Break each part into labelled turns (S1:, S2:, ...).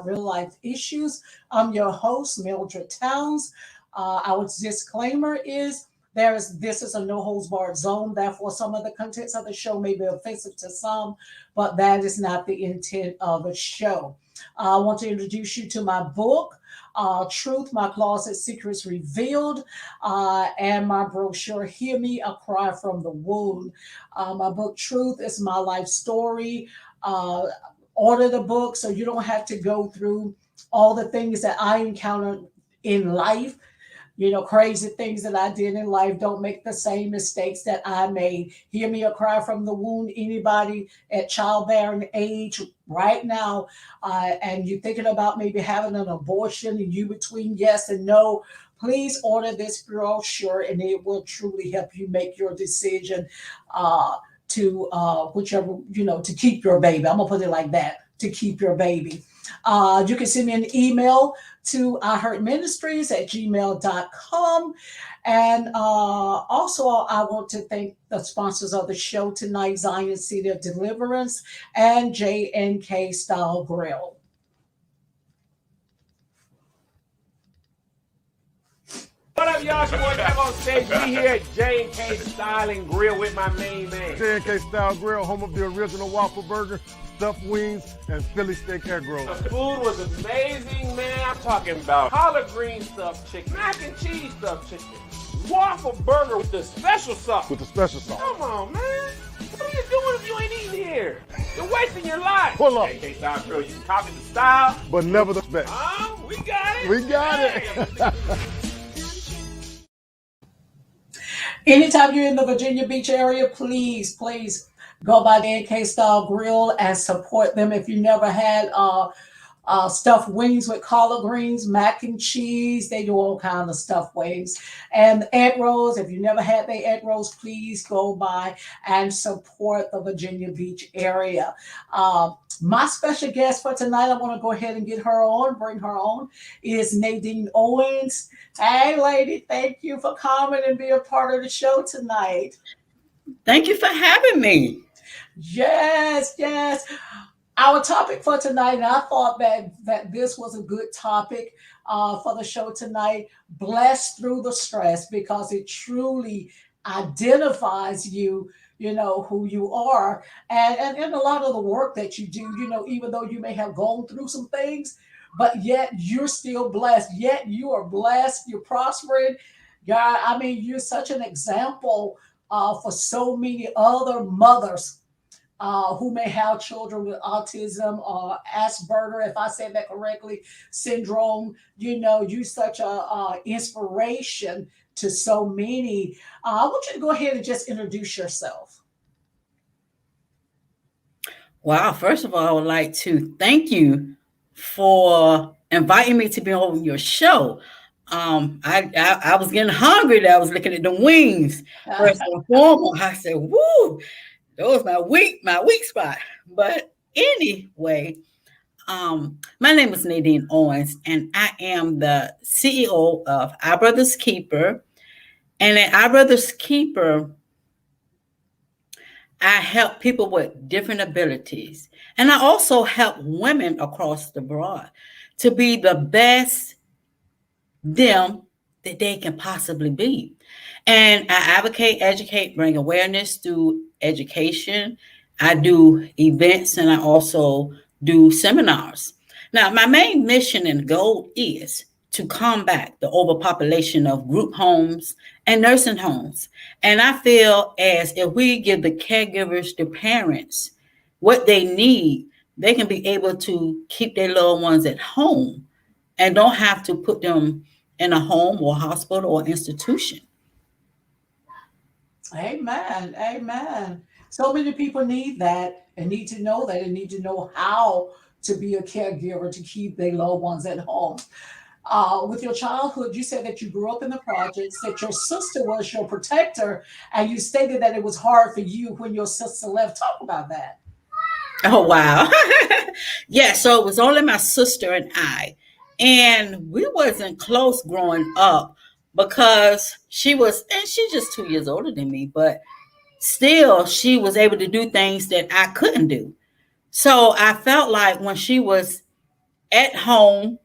S1: real life issues. I'm your host, Mildred Towns. Our disclaimer is this is a no holds barred zone. Therefore, some of the contents of the show may be offensive to some, but that is not the intent of the show. I want to introduce you to my book. Truth, My Closet Secrets Revealed, and my brochure, Hear Me, A Cry from the Wound. My book, Truth, is my life story. Uh, Order the book so you don't have to go through all the things that I encountered in life. Crazy things that I did in life. Don't make the same mistakes that I made. Hear me, a cry from the wound. Anybody at childbearing age right now, and you're thinking about maybe having an abortion and you between yes and no, please order this brochure and it will truly help you make your decision to whichever, to keep your baby. I'm going to put it like that, to keep your baby. You can send me an email to iheartministries@gmail.com. And also, I want to thank the sponsors of the show tonight, Zion City of Deliverance and J&K Style Grill.
S2: What up, y'all? It's your boy Jeff on stage. We here at J&K Style and Grill with my main man.
S3: J&K Style Grill, home of the original waffle burger, stuffed wings, and Philly steak egg roll.
S2: The food was amazing, man. I'm talking about collard green stuffed chicken, mac and cheese stuffed chicken, waffle burger with the special sauce.
S3: With the special sauce.
S2: Come on, man. What are you doing if you ain't eating here? You're wasting your life.
S3: Pull up.
S2: J&K Style Grill, you can copy the style.
S3: But never the spec.
S2: We got it.
S3: We got it.
S1: Anytime you're in the Virginia Beach area, please go by the NK Style Grill and support them. If you never had stuffed wings with collard greens, mac and cheese, they do all kinds of stuffed wings. And egg rolls, if you never had the egg rolls, please go by and support the Virginia Beach area. My special guest for tonight, I want to go ahead and bring her on, is Nadine Owens. Hey, lady, thank you for coming and being a part of the show tonight.
S4: Thank you for having me.
S1: Yes. Our topic for tonight, and I thought that this was a good topic for the show tonight, blessed through the stress, because it truly identifies you, who you are, and a lot of the work that you do, even though you may have gone through some things, but yet you're still blessed, yet you are blessed, you're prospering. God, I mean, you're such an example for so many other mothers who may have children with autism or Asperger, if I said that correctly, syndrome. You're such a inspiration to so many. I want you to go ahead and just introduce yourself.
S4: Wow. First of all, I would like to thank you for inviting me to be on your show. I was getting hungry. I was looking at the wings. First and foremost, I said, "Woo, those my weak spot." But anyway, my name is Nadine Owens, and I am the CEO of Our Brother's Keeper. And at Our Brother's Keeper, I help people with different abilities. And I also help women across the board to be the best them that they can possibly be. And I advocate, educate, bring awareness through education. I do events and I also do seminars. Now, my main mission and goal is to combat the overpopulation of group homes and nursing homes. And I feel as if we give the caregivers, the parents, what they need, they can be able to keep their loved ones at home and don't have to put them in a home or hospital or institution.
S1: Amen. So many people need that and need to know that and need to know how to be a caregiver to keep their loved ones at home. With your childhood, you said that you grew up in the projects, that your sister was your protector, and you stated that it was hard for you when your sister left. Talk about that.
S4: Oh, wow. Yeah, so it was only my sister and I. And we wasn't close growing up because she's just 2 years older than me, but still she was able to do things that I couldn't do. So I felt like when she was at home,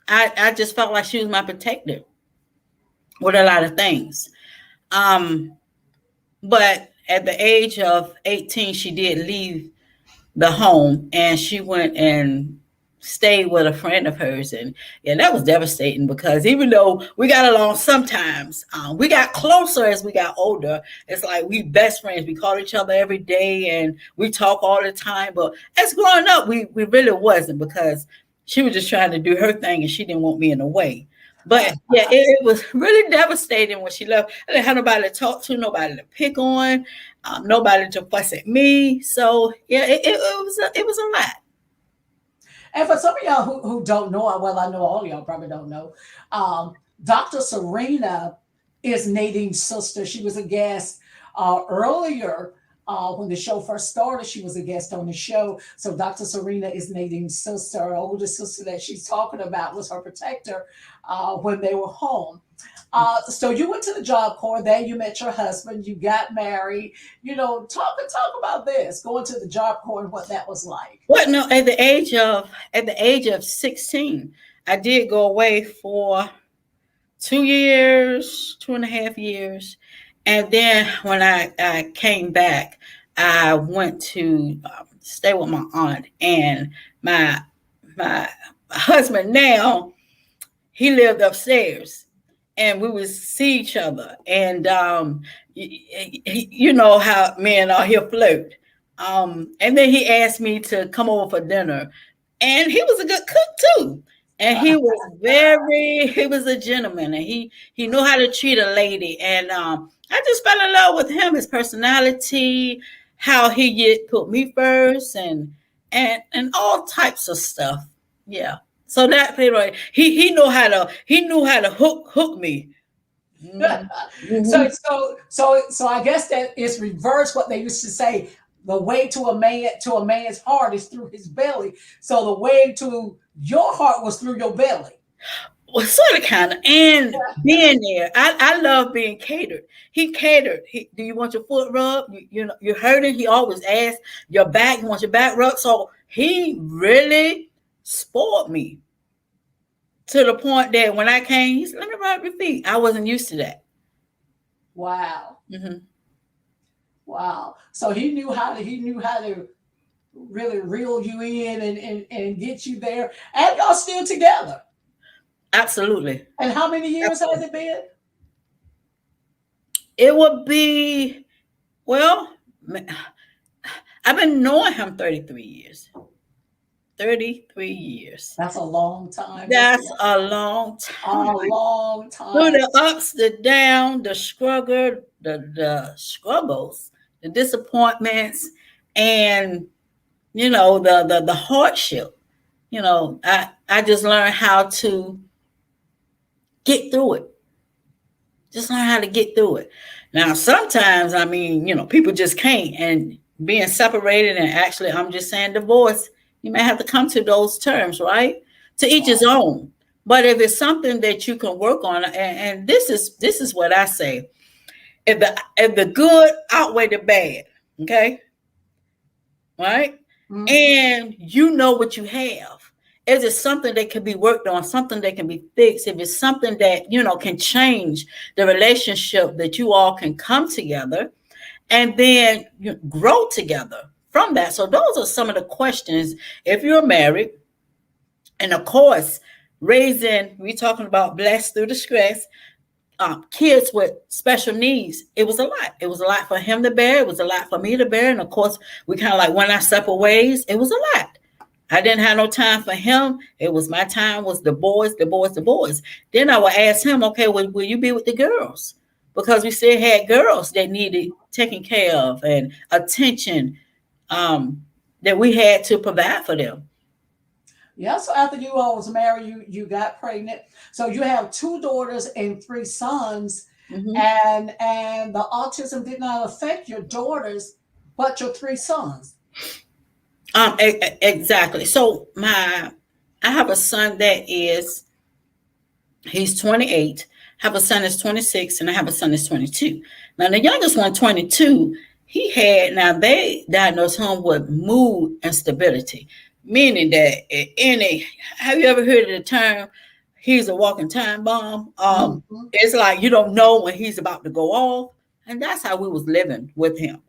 S4: I just felt like she was my protector with a lot of things. But at the age of 18, she did leave the home and she went and stayed with a friend of hers. And yeah, that was devastating because even though we got along sometimes, we got closer as we got older. It's like we best friends. We call each other every day and we talk all the time. But as growing up, we really wasn't, because she was just trying to do her thing and she didn't want me in the way. But yeah, it was really devastating when she left. I didn't have nobody to talk to, nobody to pick on, nobody to fuss at me. So yeah, it was a lot.
S1: And for some of y'all who don't know, well, I know all of y'all probably don't know, Dr. Serena is Nadine's sister. She was a guest earlier when the show first started. She was a guest on the show. So Dr. Serena is Nadine's sister. Her older sister that she's talking about was her protector when they were home. So you went to the Job Corps. There you met your husband. You got married. You know, talk about this, going to the Job Corps and what that was like.
S4: Well, no, at the age of 16, I did go away for 2.5 years, and then when I came back, I went to stay with my aunt, and my husband now, he lived upstairs, and we would see each other, and you know how men are, he'll flirt. And then he asked me to come over for dinner, and he was a good cook too. And he was a gentleman, and he knew how to treat a lady. And I just fell in love with him, his personality, how he put me first, and all types of stuff. Yeah. So that he knew how to hook me.
S1: Mm-hmm. So I guess that is reverse what they used to say. The way to a man's heart is through his belly. So the way to your heart was through your belly.
S4: Well, sort of, kind of, and being there. I love being catered. He catered. Do you want your foot rubbed? You know, you're hurting. He always asks your back. You want your back rubbed? So he really spoiled me to the point that when I came, he said, "Let me rub your feet." I wasn't used to that.
S1: Wow.
S4: Mm-hmm.
S1: Wow. So he knew how to really reel you in and get you there. And y'all still together.
S4: Absolutely.
S1: And how many years has it been?
S4: It would be, well, I've been knowing him 33 years. 33 years.
S1: That's a long time.
S4: That's a long time.
S1: A long time.
S4: Through the ups, the downs, the struggles, the disappointments, and you know, the hardship. You know, I just learned how to get through it. Just learn how to get through it. Now, sometimes, I mean, you know, people just can't. And being separated, and actually, I'm just saying divorce, you may have to come to those terms, right? To each his own. But if it's something that you can work on, and this is what I say, if the good outweigh the bad, okay, right, mm-hmm. And you know what you have. Is it something that can be worked on, something that can be fixed? If it's something that, you know, can change the relationship, that you all can come together and then grow together from that. So those are some of the questions. If you're married, and of course, we're talking about blessed through distress, kids with special needs, it was a lot. It was a lot for him to bear. It was a lot for me to bear. And of course, we kind of like went our separate ways. It was a lot. I didn't have no time for him. It was my time was the boys. Then I would ask him, okay, will you be with the girls? Because we still had girls that needed taken care of and attention that we had to provide for them.
S1: Yeah, so after you all was married, you got pregnant. So you have 2 daughters and 3 sons, mm-hmm. and the autism did not affect your daughters, but your 3 sons.
S4: Exactly. So I have a son he's 28. I have a son that's 26, and I have a son that's 22. Now the youngest one, 22, they diagnosed him with mood instability. meaning that any, have you ever heard of the term, he's a walking time bomb?
S1: Mhm.
S4: It's like you don't know when he's about to go off. And that's how we was living with him.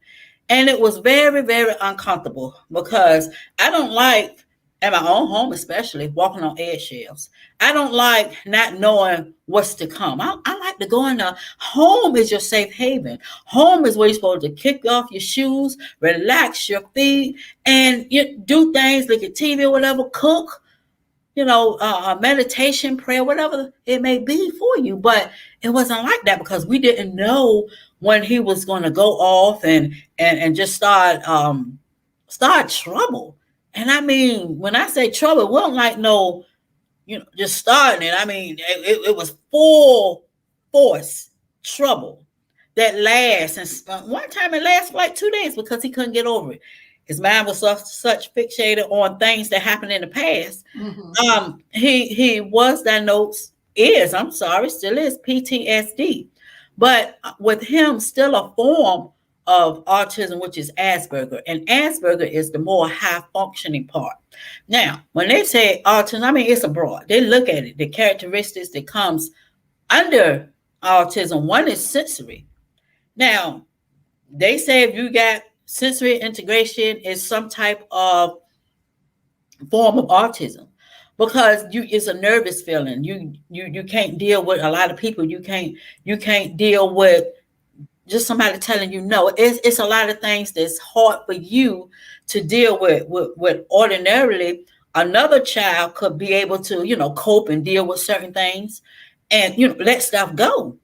S4: And it was very, very uncomfortable because I don't like, at my own home especially, walking on eggshells. I don't like not knowing what's to come. I like to go in the home is your safe haven. Home is where you're supposed to kick off your shoes, relax your feet, and you do things, look at TV or whatever, cook, meditation, prayer, whatever it may be for you. But it wasn't like that because we didn't know when he was going to go off and just start trouble. And I mean, when I say trouble, we don't like no, just starting it. I mean, it was full force trouble that lasts. And one time it lasted for like 2 days because he couldn't get over it. His mind was such fixated on things that happened in the past.
S1: Mhm.
S4: He was diagnosed, still is PTSD, but with him still a form of autism, which is Asperger, and Asperger is the more high functioning part. Now, when they say autism, I mean it's a broad. They look at it, the characteristics that comes under autism. One is sensory. Now, they say if you got sensory integration is some type of form of autism because it's a nervous feeling. You can't deal with a lot of people. You can't deal with just somebody telling you no. It's a lot of things that's hard for you to deal with ordinarily. Another child could be able to cope and deal with certain things and let stuff go.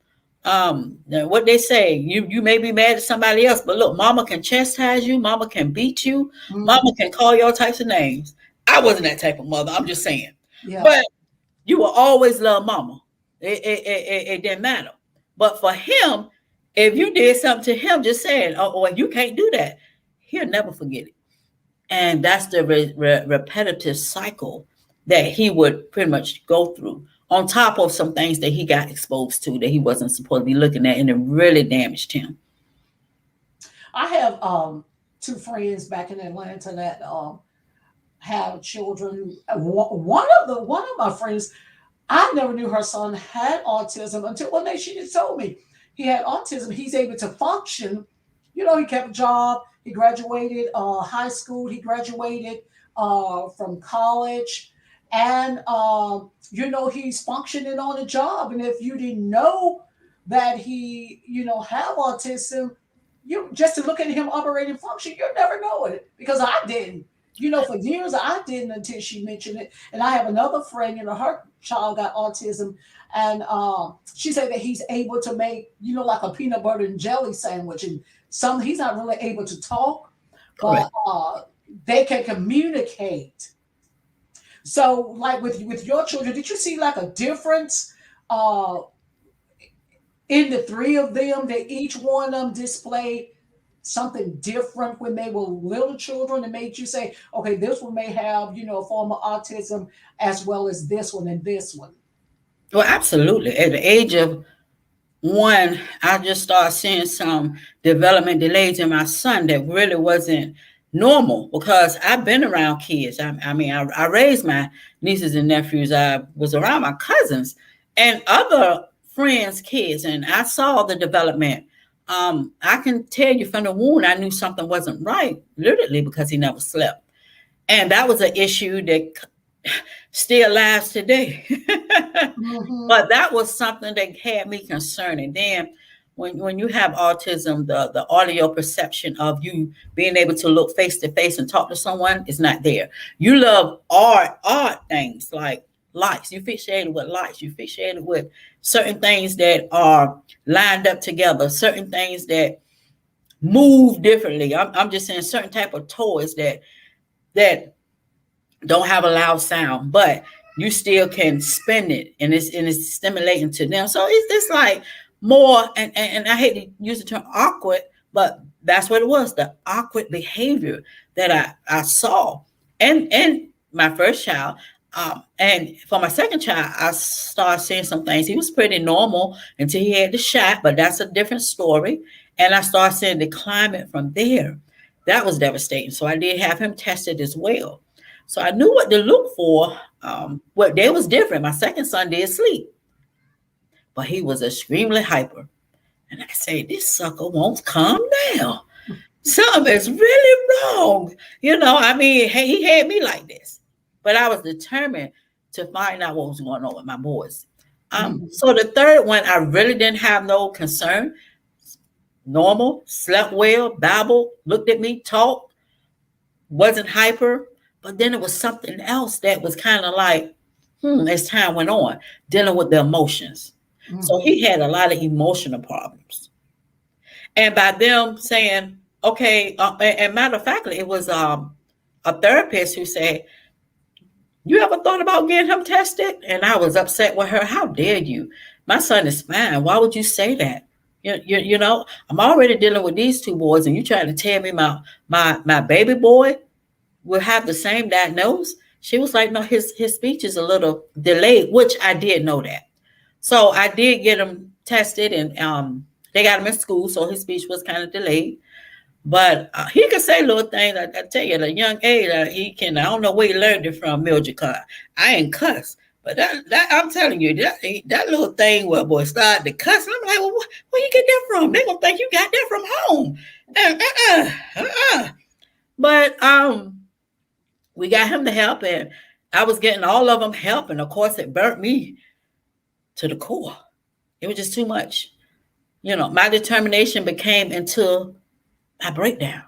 S4: What they say, you may be mad at somebody else, but look, mama can chastise you, mama can beat you,
S1: Mhm.
S4: mama can call you all types of names. I wasn't that type of mother, I'm just saying.
S1: Yeah.
S4: But you will always love mama. It didn't matter. But for him, if you did something to him, just saying, oh, you can't do that, he'll never forget it. And that's the repetitive cycle that he would pretty much go through, on top of some things that he got exposed to that he wasn't supposed to be looking at, and it really damaged him.
S1: I have two friends back in Atlanta that have children. One of my friends, I never knew her son had autism until one day she just told me he had autism. He's able to function. He kept a job. He graduated high school. He graduated from college, and he's functioning on a job. And if you didn't know that he have autism, you just to look at him operating function, you never know it because I didn't. For years I didn't until she mentioned it. And I have another friend, her child got autism, and she said that he's able to make, like a peanut butter and jelly sandwich. And he's not really able to talk, but
S4: Correct.
S1: they can communicate. So, like with your children, did you see like a difference uh, in the three of them? That each one of them displayed something different when they were little children and made you say, okay, this one may have, a form of autism as well as this one and this one.
S4: Well, absolutely. At the age of one, I just started seeing some development delays in my son that really wasn't normal because I've been around kids. I mean, I raised my nieces and nephews. I was around my cousins and other friends' kids, and I saw the development. I can tell you from the wound, I knew something wasn't right, literally, because he never slept. And that was an issue that still lasts today.
S1: Mm-hmm.
S4: But that was something that had me concerned. And then when you have autism, the audio perception of you being able to look face to face and talk to someone is not there. You love art things like lights. You fixated with lights. You fixated with certain things that are lined up together, certain things that move differently. I'm just saying certain type of toys that don't have a loud sound, but you still can spin it and it's stimulating to them. So it's like more, and I hate to use the term awkward, but that's what it was, the awkward behavior that I saw. And my first child, and for my second child, I started seeing some things. He was pretty normal until he had the shot, but that's a different story. And I started seeing the climate from there. That was devastating. So I did have him tested as well. So I knew what to look for. What day was different. My second son did sleep, but he was extremely hyper. And I said, this sucker won't calm down. Something is really wrong. I mean, hey, he had me like this. But I was determined to find out what was going on with my boys. So the third one, I really didn't have no concern. Normal, slept well, babbled, looked at me, talked, wasn't hyper. But then it was something else that was kind of like, as time went on, dealing with the emotions. So he had a lot of emotional problems. And by them saying, okay, and matter of fact, it was a therapist who said, you ever thought about getting him tested? And I was upset with her. How dare you? My son is fine. Why would you say that? I'm already dealing with these two boys, and you trying to tell me my baby boy will have the same diagnosis? She was like, no, his speech is a little delayed, which I did know that. So I did get him tested, and they got him in school, so his speech was kind of delayed. But he can say little things. I tell you, at a young age, he can. I don't know where he learned it from, Mildred. I ain't cuss, but that I'm telling you, that little thing where boy started to cuss. And I'm like, well, where you get that from? They gonna think you got that from home. But we got him to help, and I was getting all of them help, and of course, it burnt me to the core. It was just too much. My determination became into my breakdown,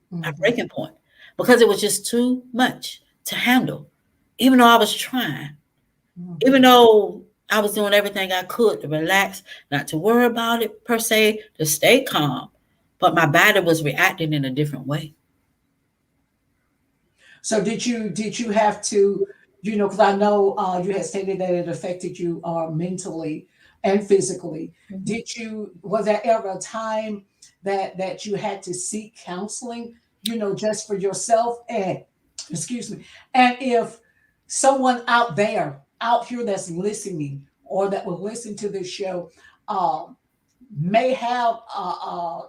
S4: my breaking point, because it was just too much to handle. Even though I was trying, even though I was doing everything I could to relax, not to worry about it per se, to stay calm, but my body was reacting in a different way.
S1: So did you have to, because I know you had stated that it affected you mentally and physically. Was there ever a time that you had to seek counseling, just for yourself? And excuse me. And if someone out here that's listening, or that will listen to this show, may have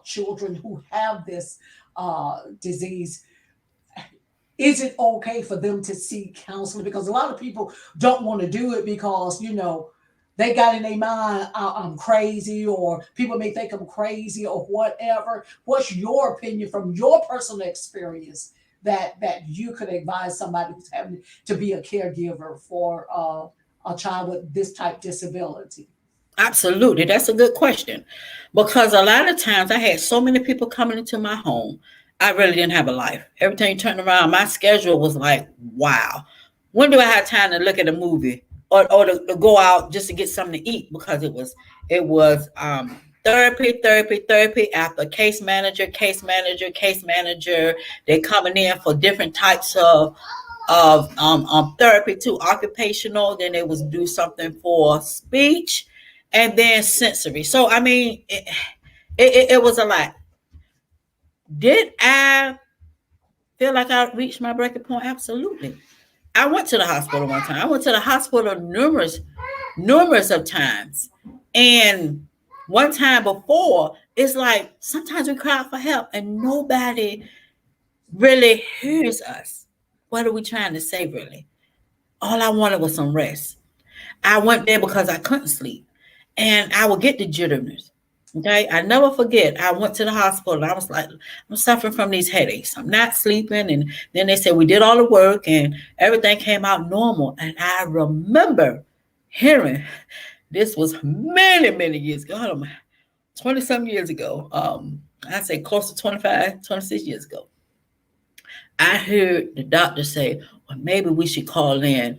S1: children who have this disease, is it okay for them to seek counseling? Because a lot of people don't want to do it because, they got in their mind, I'm crazy, or people may think I'm crazy, or whatever. What's your opinion from your personal experience that you could advise somebody who's having to be a caregiver for a child with this type disability?
S4: Absolutely. That's a good question. Because a lot of times I had so many people coming into my home, I really didn't have a life. Every time you turned around, my schedule was like, wow, when do I have time to look at a movie? Or to go out just to get something to eat? Because it was therapy after case manager. They coming in for different types of therapy too, occupational. Then they was do something for speech, and then sensory. So I mean, it was a lot. Did I feel like I reached my breaking point? Absolutely. I went to the hospital one time. I went to the hospital numerous of times. And one time before, it's like sometimes we cry for help and nobody really hears us. What are we trying to say, really? All I wanted was some rest. I went there because I couldn't sleep. And I would get the jitters. Okay, I never forget. I went to the hospital. I was like, I'm suffering from these headaches. I'm not sleeping. And then they said we did all the work and everything came out normal. And I remember hearing, this was many years ago, 20-some years ago. I say close to 25, 26 years ago. I heard the doctor say, well, maybe we should call in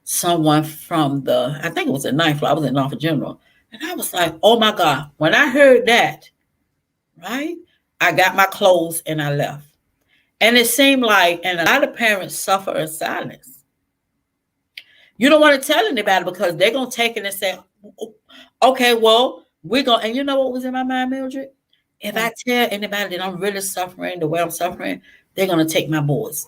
S4: someone from I think it was the 9th floor. I was in Norfolk General. And I was like, oh my God, when I heard that, right, I got my clothes and I left. And it seemed like, and a lot of parents suffer in silence. You don't want to tell anybody because they're going to take it and say, okay, well, we're going, and you know what was in my mind, Mildred? If I tell anybody that I'm really suffering the way I'm suffering, they're going to take my boys.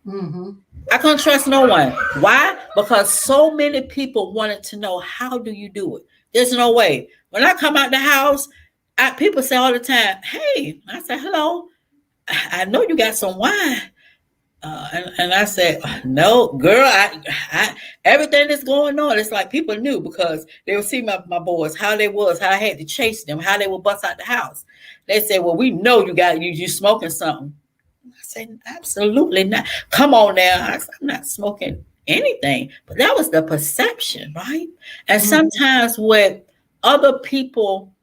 S4: I couldn't trust no one. Why? Because so many people wanted to know, how do you do it? There's no way. When I come out the house, people say all the time, hey, I say, hello, I know you got some wine. And I said, no, girl, I everything that's going on, it's like people knew because they would see my boys, how they was, how I had to chase them, how they would bust out the house. They said, well, we know you smoking something. I said, absolutely not. Come on now. I said, I'm not smoking anything. But that was the perception, right? And
S1: Mhm.
S4: sometimes with other people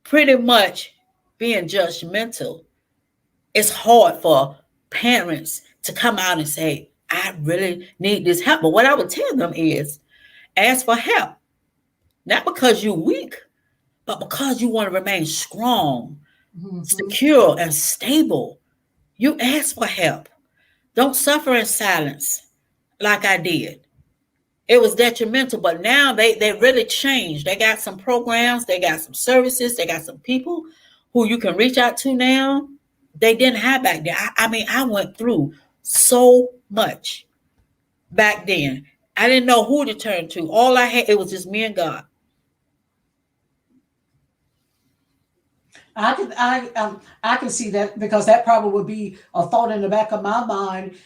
S4: pretty much being judgmental, it's hard for parents to come out and say, I really need this help. But what I would tell them is ask for help, not because you're weak, but because you want to remain strong,
S1: Mhm.
S4: secure, and stable. You ask for help. Don't suffer in silence like I did. It was detrimental, but now they really changed. They got some programs, they got some services, they got some people who you can reach out to now. They didn't have back then. I mean, I went through so much back then. I didn't know who to turn to. All I had, it was just me and God.
S1: I can see that because that probably would be a thought in the back of my mind.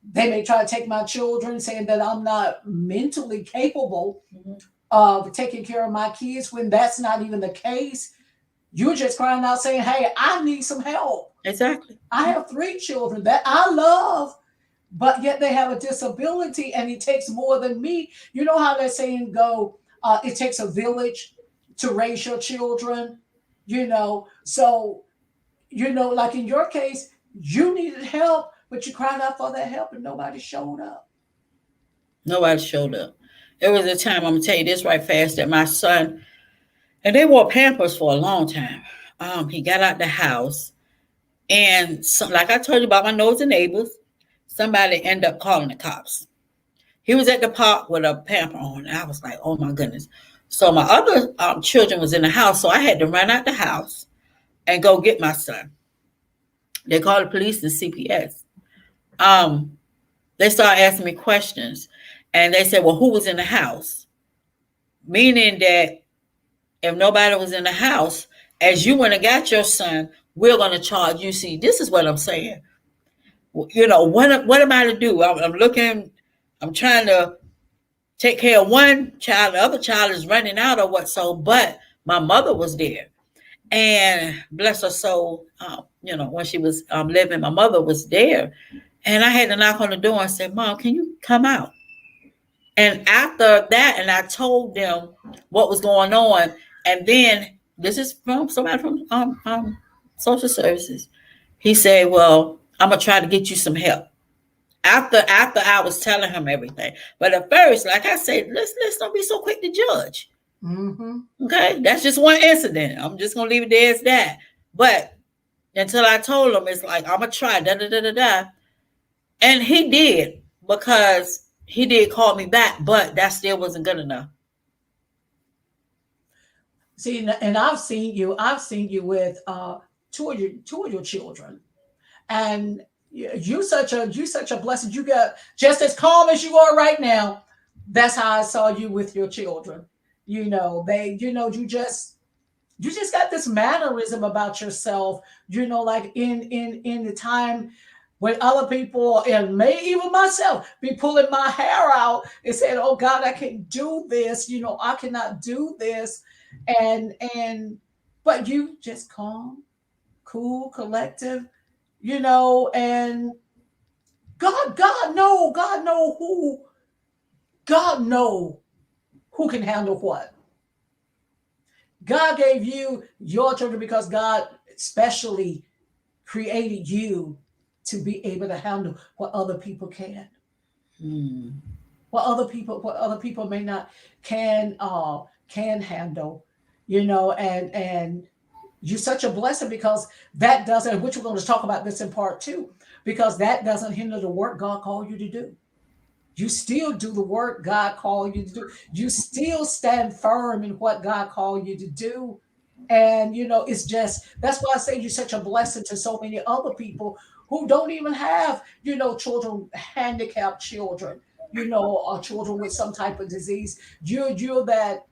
S1: They may try to take my children, saying that I'm not mentally capable
S4: Mhm.
S1: of taking care of my kids when that's not even the case. You're just crying out saying, hey, I need some help.
S4: Exactly.
S1: I have three children that I love, but yet they have a disability and it takes more than me. You know how that saying go, it takes a village to raise your children, So, like in your case, you needed help, but you cried out for that help and nobody showed up.
S4: Nobody showed up. There was a time, I'm gonna tell you this right fast, that my son, and they wore Pampers for a long time. He got out the house, and like I told you about my nosy neighbors, somebody ended up calling the cops. He was at the park with a pamper on, and I was like, oh my goodness. So my other children was in the house, so I had to run out the house and go get my son. They called the police and CPS. Um, they started asking me questions, and they said, well, who was in the house? Meaning that if nobody was in the house, as you went and got your son, we're going to charge you. See, this is what I'm saying. What am I to do? I'm looking, I'm trying to take care of one child, the other child is running out or what so, but my mother was there. And bless her soul, when she was living, my mother was there. And I had to knock on the door and say, Mom, can you come out? And after that, and I told them what was going on. And then this is from somebody from social services. He said, well, I'm gonna try to get you some help. After I was telling him everything. But at first, like I said, let's don't be so quick to judge.
S1: Mm-hmm.
S4: Okay, that's just one incident. I'm just gonna leave it there as that. But until I told him, it's like I'm gonna try da da da da da, and he did because he did call me back, but that still wasn't good enough.
S1: See, and I've seen you with two of your children, and you such a blessing. You got just as calm as you are right now. That's how I saw you with your children. You just got this mannerism about yourself. Like in the time when other people and may even myself be pulling my hair out and saying, "Oh God, I can't do this." I cannot do this, and but you just calm, cool, collective, and God know who can handle what. God gave you your children because God specially created you to be able to handle what other people can,
S4: Hmm.
S1: what other people may not can handle, and you're such a blessing because that doesn't, which we're going to talk about this in part two, because that doesn't hinder the work God called you to do. You still do the work God called you to do. You still stand firm in what God called you to do. And it's just that's why I say you're such a blessing to so many other people who don't even have, children, handicapped children, or children with some type of disease. You're that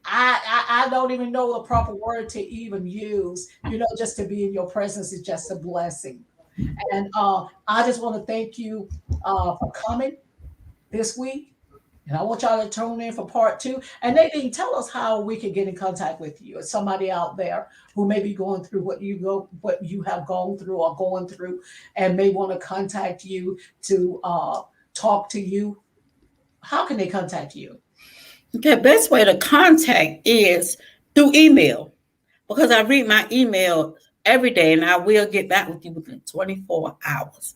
S1: I don't even know the proper word to even use, just to be in your presence is just a blessing. And I just want to thank you for coming this week. And I want y'all to tune in for part two. And Nadine, tell us how we can get in contact with you. Or somebody out there who may be going through what you have gone through or going through, and may want to contact you to talk to you. How can they contact you?
S4: Okay, best way to contact is through email, because I read my email every day and I will get back with you within 24 hours.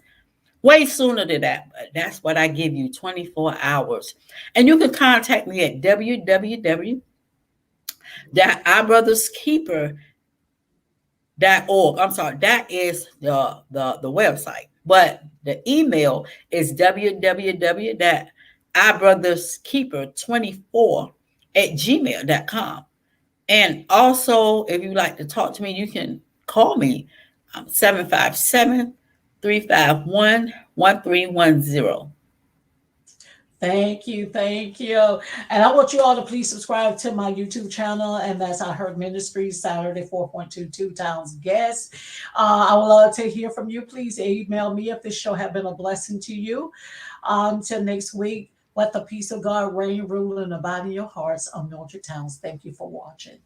S4: Way sooner than that, but that's what I give you, 24 hours. And you can contact me at www.ibrotherskeeper.org. I'm sorry, that is the website. But the email is www.ibrotherskeeper24@gmail.com. And also, if you like to talk to me, you can call me 757-351-1310.
S1: Thank you, thank you. And I want you all to please subscribe to my YouTube channel, and that's I Heard Ministries, Saturday 4.22 Towns Guest. I would love to hear from you. Please email me if this show has been a blessing to you. Till next week, let the peace of God reign, rule, and abide in your hearts. I'm Mildred Towns. Thank you for watching.